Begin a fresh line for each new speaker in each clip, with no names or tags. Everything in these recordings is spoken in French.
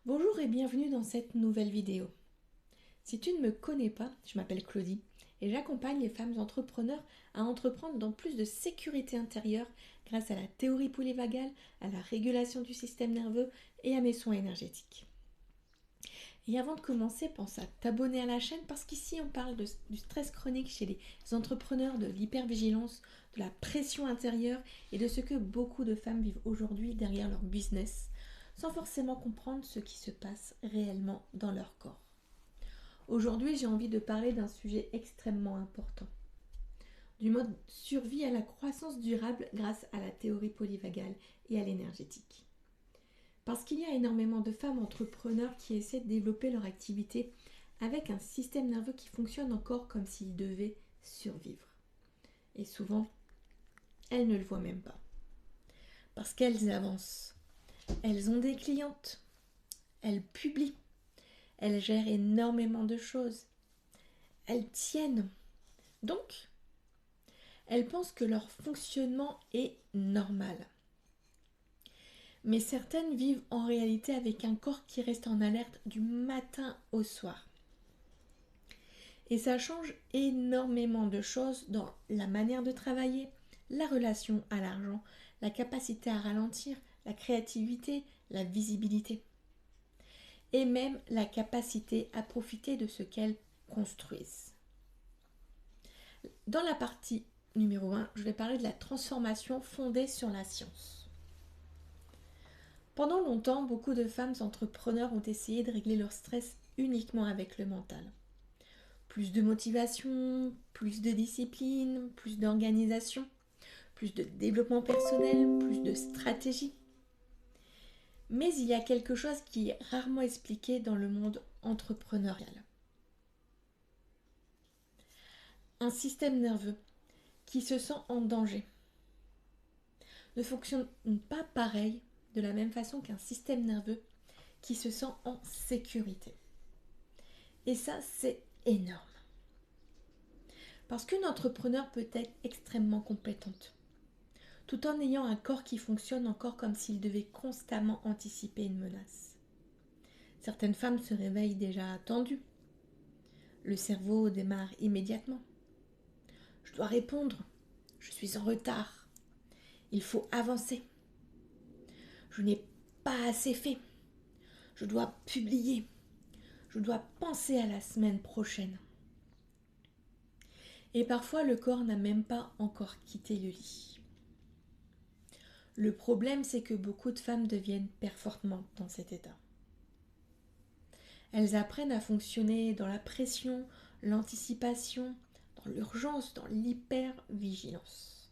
Bonjour et bienvenue dans cette nouvelle vidéo. Si tu ne me connais pas, je m'appelle Claudie et j'accompagne les femmes entrepreneurs à entreprendre dans plus de sécurité intérieure grâce à la théorie polyvagale, à la régulation du système nerveux et à mes soins énergétiques. Et avant de commencer, pense à t'abonner à la chaîne parce qu'ici on parle du stress chronique chez les entrepreneurs, de l'hypervigilance, de la pression intérieure et de ce que beaucoup de femmes vivent aujourd'hui derrière leur business, sans forcément comprendre ce qui se passe réellement dans leur corps. Aujourd'hui, j'ai envie de parler d'un sujet extrêmement important, du mode survie à la croissance durable grâce à la théorie polyvagale et à l'énergétique. Parce qu'il y a énormément de femmes entrepreneurs qui essaient de développer leur activité avec un système nerveux qui fonctionne encore comme s'il devait survivre. Et souvent, elles ne le voient même pas. Parce qu'elles avancent, elles ont des clientes, elles publient, elles gèrent énormément de choses, elles tiennent. Donc, elles pensent que leur fonctionnement est normal. Mais certaines vivent en réalité avec un corps qui reste en alerte du matin au soir. Et ça change énormément de choses dans la manière de travailler, la relation à l'argent, la capacité à ralentir, la créativité, la visibilité. Et même la capacité à profiter de ce qu'elles construisent. Dans la partie numéro 1, je vais parler de la transformation fondée sur la science. Pendant longtemps, beaucoup de femmes entrepreneurs ont essayé de régler leur stress uniquement avec le mental. Plus de motivation, plus de discipline, plus d'organisation, plus de développement personnel, plus de stratégie. Mais il y a quelque chose qui est rarement expliqué dans le monde entrepreneurial. Un système nerveux qui se sent en danger ne fonctionne pas pareil de la même façon qu'un système nerveux qui se sent en sécurité. Et ça, c'est énorme. Parce qu'une entrepreneur peut être extrêmement compétente, tout en ayant un corps qui fonctionne encore comme s'il devait constamment anticiper une menace. Certaines femmes se réveillent déjà tendues. Le cerveau démarre immédiatement. Je dois répondre. Je suis en retard. Il faut avancer. Je n'ai pas assez fait. Je dois publier. Je dois penser à la semaine prochaine. Et parfois, le corps n'a même pas encore quitté le lit. Le problème, c'est que beaucoup de femmes deviennent performantes dans cet état. Elles apprennent à fonctionner dans la pression, l'anticipation, dans l'urgence, dans l'hypervigilance.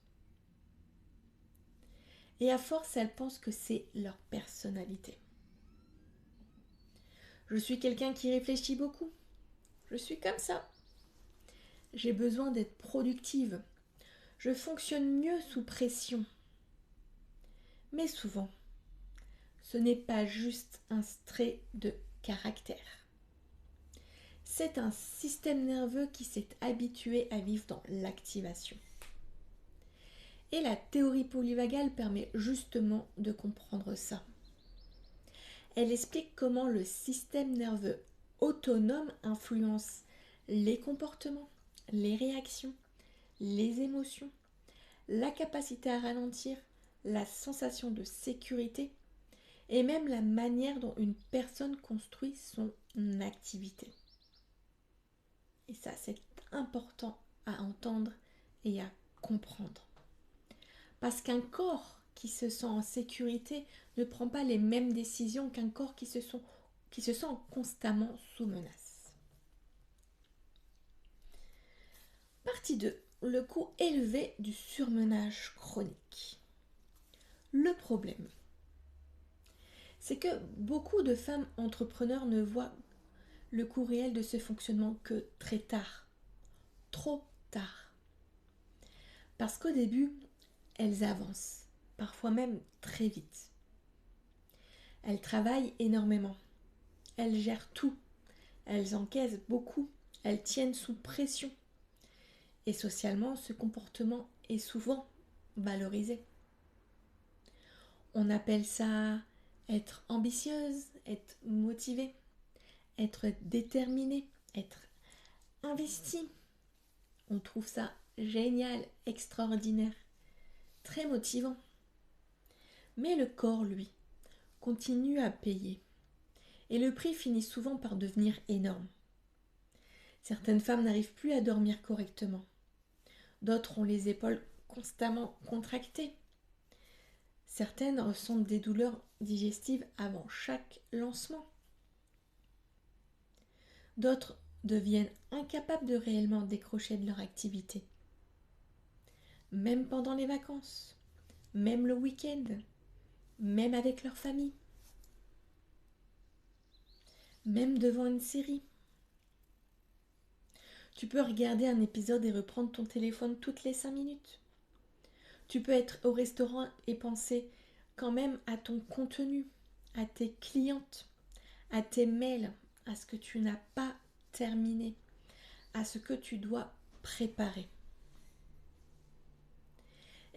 Et à force, elles pensent que c'est leur personnalité. Je suis quelqu'un qui réfléchit beaucoup. Je suis comme ça. J'ai besoin d'être productive. Je fonctionne mieux sous pression. Mais souvent, ce n'est pas juste un trait de caractère. C'est un système nerveux qui s'est habitué à vivre dans l'activation. Et la théorie polyvagale permet justement de comprendre ça. Elle explique comment le système nerveux autonome influence les comportements, les réactions, les émotions, la capacité à ralentir, la sensation de sécurité et même la manière dont une personne construit son activité. Et ça, c'est important à entendre et à comprendre. Parce qu'un corps qui se sent en sécurité ne prend pas les mêmes décisions qu'un corps qui se sent constamment sous menace. Partie 2. Le coût élevé du surmenage chronique. Le problème, c'est que beaucoup de femmes entrepreneurs ne voient le coût réel de ce fonctionnement que très tard, trop tard. Parce qu'au début, elles avancent, parfois même très vite. Elles travaillent énormément, elles gèrent tout, elles encaissent beaucoup, elles tiennent sous pression. Et socialement, ce comportement est souvent valorisé. On appelle ça être ambitieuse, être motivée, être déterminée, être investie. On trouve ça génial, extraordinaire, très motivant. Mais le corps, lui, continue à payer. Et le prix finit souvent par devenir énorme. Certaines femmes n'arrivent plus à dormir correctement. D'autres ont les épaules constamment contractées. Certaines ressentent des douleurs digestives avant chaque lancement. D'autres deviennent incapables de réellement décrocher de leur activité. Même pendant les vacances, même le week-end, même avec leur famille, même devant une série. Tu peux regarder un épisode et reprendre ton téléphone toutes les 5 minutes. Tu peux être au restaurant et penser quand même à ton contenu, à tes clientes, à tes mails, à ce que tu n'as pas terminé, à ce que tu dois préparer.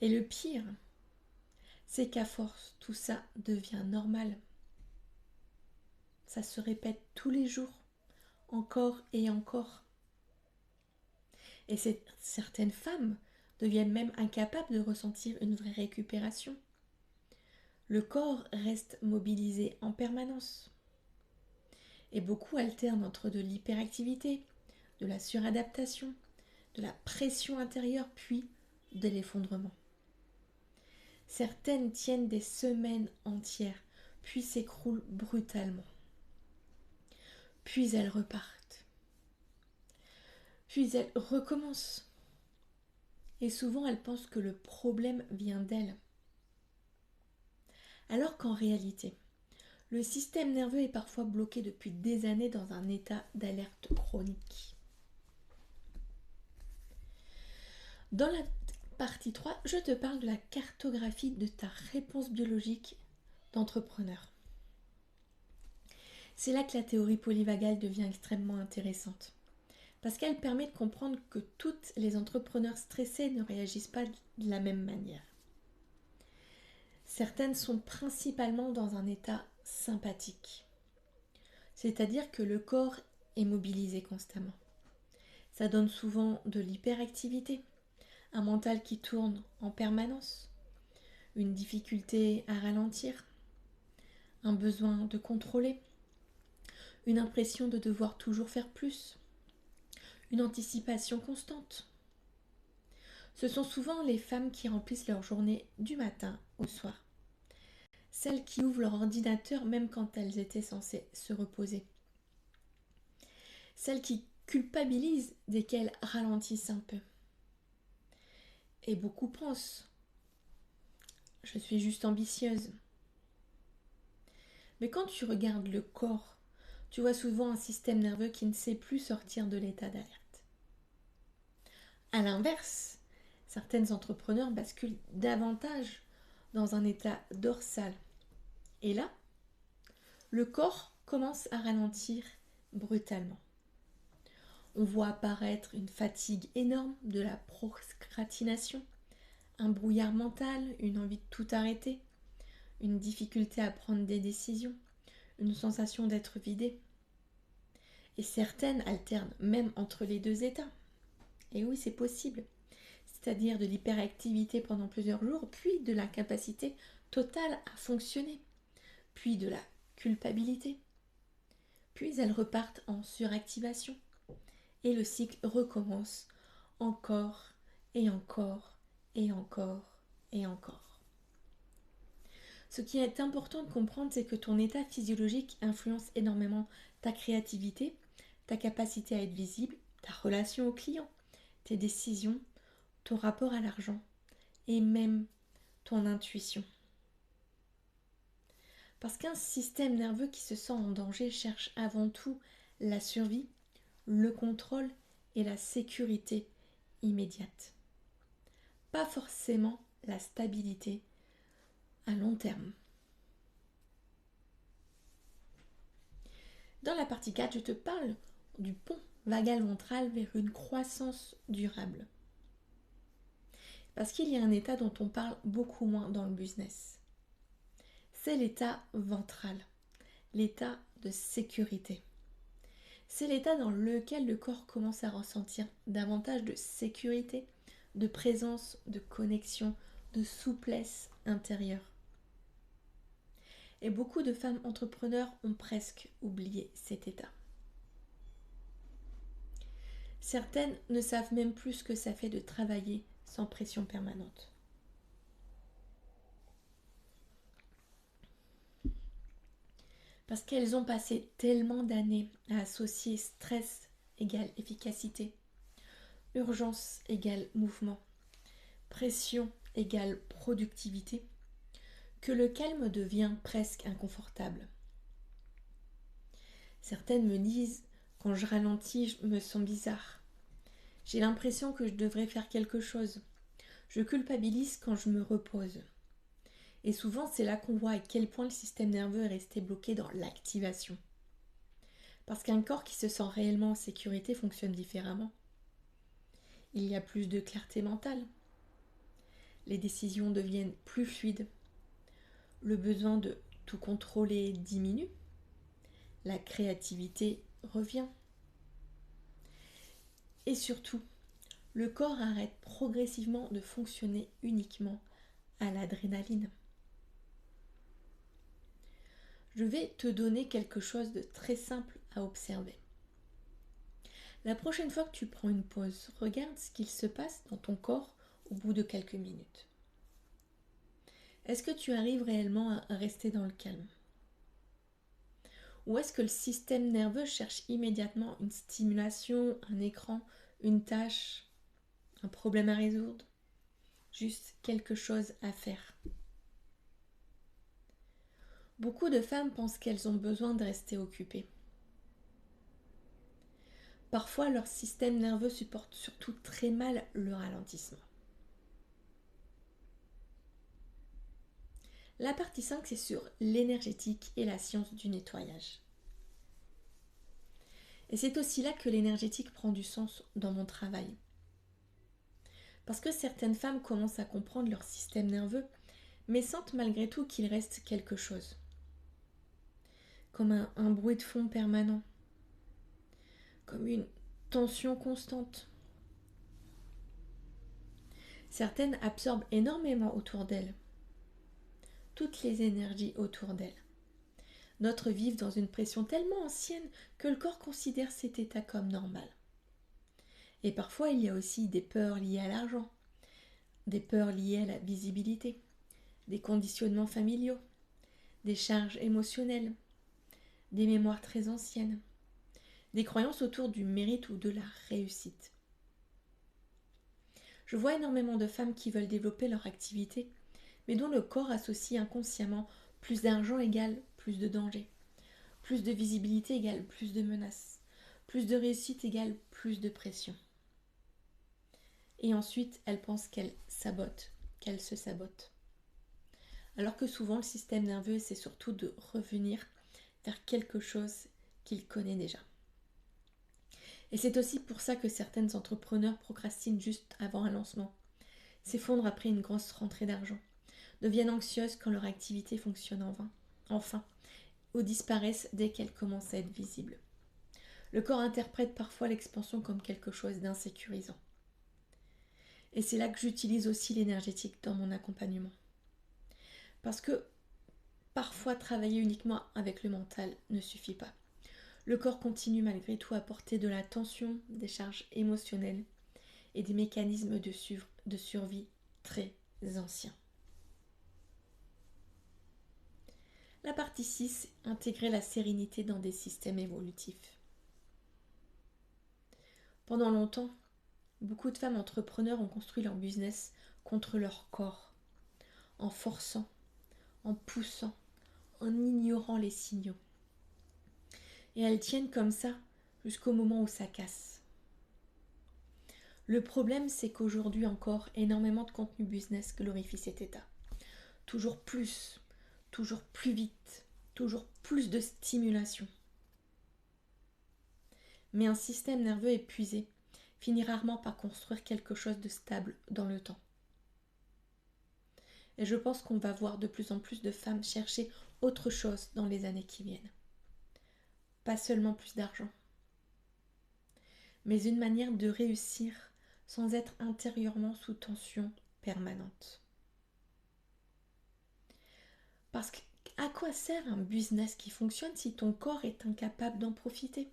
Et le pire, c'est qu'à force, tout ça devient normal. Ça se répète tous les jours, encore et encore. Et certaines femmes deviennent même incapables de ressentir une vraie récupération. Le corps reste mobilisé en permanence. Et beaucoup alternent entre de l'hyperactivité, de la suradaptation, de la pression intérieure, puis de l'effondrement. Certaines tiennent des semaines entières, puis s'écroulent brutalement. Puis elles repartent. Puis elles recommencent. Et souvent elles pensent que le problème vient d'elles. Alors qu'en réalité, le système nerveux est parfois bloqué depuis des années dans un état d'alerte chronique. Dans la partie 3, je te parle de la cartographie de ta réponse biologique d'entrepreneur. C'est là que la théorie polyvagale devient extrêmement intéressante, parce qu'elle permet de comprendre que toutes les entrepreneurs stressés ne réagissent pas de la même manière. Certaines sont principalement dans un état sympathique, c'est-à-dire que le corps est mobilisé constamment. Ça donne souvent de l'hyperactivité, un mental qui tourne en permanence, une difficulté à ralentir, un besoin de contrôler, une impression de devoir toujours faire plus, une anticipation constante. Ce sont souvent les femmes qui remplissent leur journée du matin au soir. Celles qui ouvrent leur ordinateur même quand elles étaient censées se reposer. Celles qui culpabilisent dès qu'elles ralentissent un peu. Et beaucoup pensent « je suis juste ambitieuse ». Mais quand tu regardes le corps, tu vois souvent un système nerveux qui ne sait plus sortir de l'état d'alerte. À l'inverse, certaines entrepreneurs basculent davantage dans un état dorsal. Et là, le corps commence à ralentir brutalement. On voit apparaître une fatigue énorme, de la procrastination, un brouillard mental, une envie de tout arrêter, une difficulté à prendre des décisions, une sensation d'être vidé. Et certaines alternent même entre les deux états. Et oui, c'est possible. C'est-à-dire de l'hyperactivité pendant plusieurs jours, puis de l'incapacité totale à fonctionner, puis de la culpabilité. Puis elles repartent en suractivation. Et le cycle recommence encore et encore et encore et encore. Ce qui est important de comprendre, c'est que ton état physiologique influence énormément ta créativité, ta capacité à être visible, ta relation au client, tes décisions, ton rapport à l'argent et même ton intuition. Parce qu'un système nerveux qui se sent en danger cherche avant tout la survie, le contrôle et la sécurité immédiate. Pas forcément la stabilité à long terme. Dans la partie 4, je te parle du pont vagal ventral vers une croissance durable. Parce qu'il y a un état dont on parle beaucoup moins dans le business. c'est l'état ventral, l'état de sécurité. C'est l'état dans lequel le corps commence à ressentir davantage de sécurité, de présence, de connexion, de souplesse intérieure. Et beaucoup de femmes entrepreneurs ont presque oublié cet état. Certaines ne savent même plus ce que ça fait de travailler sans pression permanente. Parce qu'elles ont passé tellement d'années à associer stress égale efficacité, urgence égale mouvement, pression égale productivité, que le calme devient presque inconfortable. Certaines me disent, quand je ralentis, je me sens bizarre. J'ai l'impression que je devrais faire quelque chose. Je culpabilise quand je me repose. Et souvent, c'est là qu'on voit à quel point le système nerveux est resté bloqué dans l'activation. Parce qu'un corps qui se sent réellement en sécurité fonctionne différemment. Il y a plus de clarté mentale. Les décisions deviennent plus fluides. Le besoin de tout contrôler diminue. La créativité revient. Et surtout, le corps arrête progressivement de fonctionner uniquement à l'adrénaline. Je vais te donner quelque chose de très simple à observer. La prochaine fois que tu prends une pause, regarde ce qu'il se passe dans ton corps au bout de quelques minutes. Est-ce que tu arrives réellement à rester dans le calme? Ou est-ce que le système nerveux cherche immédiatement une stimulation, un écran, une tâche, un problème à résoudre? Juste quelque chose à faire. Beaucoup de femmes pensent qu'elles ont besoin de rester occupées. Parfois, leur système nerveux supporte surtout très mal le ralentissement. La partie 5, c'est sur l'énergétique et la science du nettoyage. Et c'est aussi là que l'énergétique prend du sens dans mon travail. Parce que certaines femmes commencent à comprendre leur système nerveux, mais sentent malgré tout qu'il reste quelque chose. Comme un bruit de fond permanent. Comme une tension constante. Certaines absorbent énormément autour d'elles. Toutes les énergies autour d'elles. D'autres vivent dans une pression tellement ancienne que le corps considère cet état comme normal. Et parfois, il y a aussi des peurs liées à l'argent, des peurs liées à la visibilité, des conditionnements familiaux, des charges émotionnelles, des mémoires très anciennes, des croyances autour du mérite ou de la réussite. Je vois énormément de femmes qui veulent développer leur activité, mais dont le corps associe inconsciemment plus d'argent égale plus de danger, plus de visibilité égale plus de menaces, plus de réussite égale plus de pression. Et ensuite, elles pensent qu'elles sabotent, qu'elles se sabotent. Alors que souvent, le système nerveux essaie surtout de revenir vers quelque chose qu'il connaît déjà. Et c'est aussi pour ça que certaines entrepreneurs procrastinent juste avant un lancement, s'effondrent après une grosse rentrée d'argent, deviennent anxieuses quand leur activité fonctionne enfin, ou disparaissent dès qu'elle commence à être visible. Le corps interprète parfois l'expansion comme quelque chose d'insécurisant. Et c'est là que j'utilise aussi l'énergétique dans mon accompagnement. Parce que parfois travailler uniquement avec le mental ne suffit pas. Le corps continue malgré tout à porter de la tension, des charges émotionnelles et des mécanismes de survie très anciens. La partie 6, intégrer la sérénité dans des systèmes évolutifs. Pendant longtemps, beaucoup de femmes entrepreneurs ont construit leur business contre leur corps, en forçant, en poussant, en ignorant les signaux. Et elles tiennent comme ça jusqu'au moment où ça casse. Le problème, c'est qu'aujourd'hui encore, énormément de contenu business glorifie cet état. Toujours plus vite, toujours plus de stimulation. Mais un système nerveux épuisé finit rarement par construire quelque chose de stable dans le temps. Et je pense qu'on va voir de plus en plus de femmes chercher autre chose dans les années qui viennent. Pas seulement plus d'argent, mais une manière de réussir sans être intérieurement sous tension permanente. Parce que à quoi sert un business qui fonctionne si ton corps est incapable d'en profiter?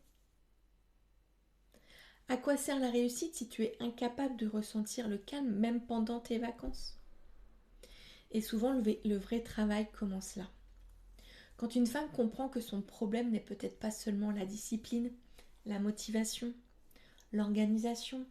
À quoi sert la réussite si tu es incapable de ressentir le calme même pendant tes vacances? Et souvent le vrai travail commence là. Quand une femme comprend que son problème n'est peut-être pas seulement la discipline, la motivation, l'organisation